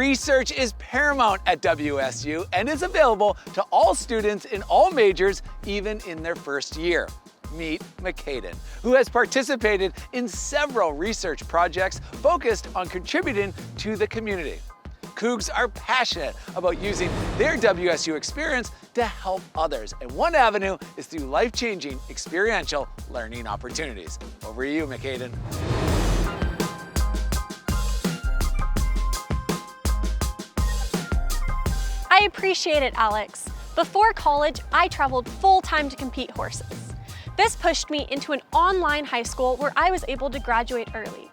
Research is paramount at WSU and is available to all students in all majors, even in their first year. Meet McCaden, who has participated in several research projects focused on contributing to the community. Cougs are passionate about using their WSU experience to help others, and one avenue is through life-changing experiential learning opportunities. Over to you, McCaden. I appreciate it, Alex. Before college, I traveled full-time to compete horses. This pushed me into an online high school where I was able to graduate early.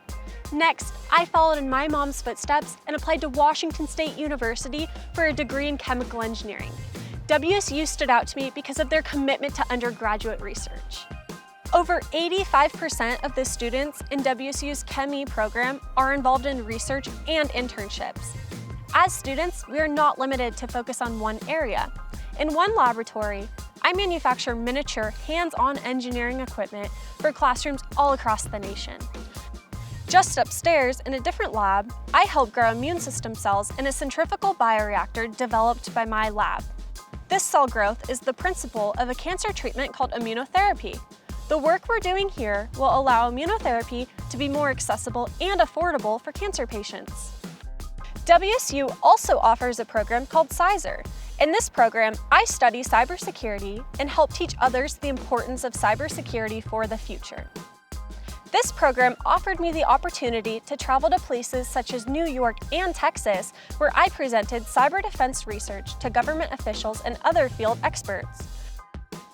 Next, I followed in my mom's footsteps and applied to Washington State University for a degree in chemical engineering. WSU stood out to me because of their commitment to undergraduate research. Over 85% of the students in WSU's Chemie program are involved in research and internships. As students, we are not limited to focus on one area. In one laboratory, I manufacture miniature, hands-on engineering equipment for classrooms all across the nation. Just upstairs, in a different lab, I help grow immune system cells in a centrifugal bioreactor developed by my lab. This cell growth is the principle of a cancer treatment called immunotherapy. The work we're doing here will allow immunotherapy to be more accessible and affordable for cancer patients. WSU also offers a program called CySR. In this program, I study cybersecurity and help teach others the importance of cybersecurity for the future. This program offered me the opportunity to travel to places such as New York and Texas, where I presented cyber defense research to government officials and other field experts.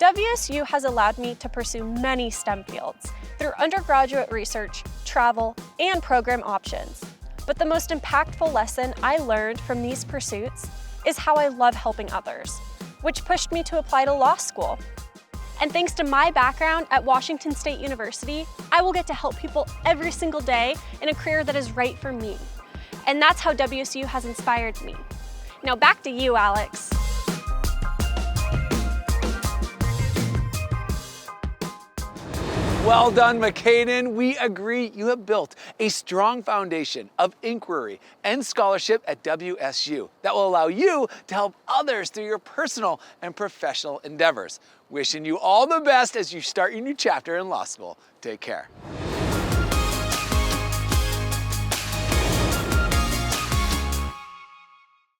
WSU has allowed me to pursue many STEM fields through undergraduate research, travel, and program options. But the most impactful lesson I learned from these pursuits is how I love helping others, which pushed me to apply to law school. And thanks to my background at Washington State University, I will get to help people every single day in a career that is right for me. And that's how WSU has inspired me. Now back to you, Alex. Well done, McCaden. We agree you have built a strong foundation of inquiry and scholarship at WSU that will allow you to help others through your personal and professional endeavors. Wishing you all the best as you start your new chapter in law school. Take care.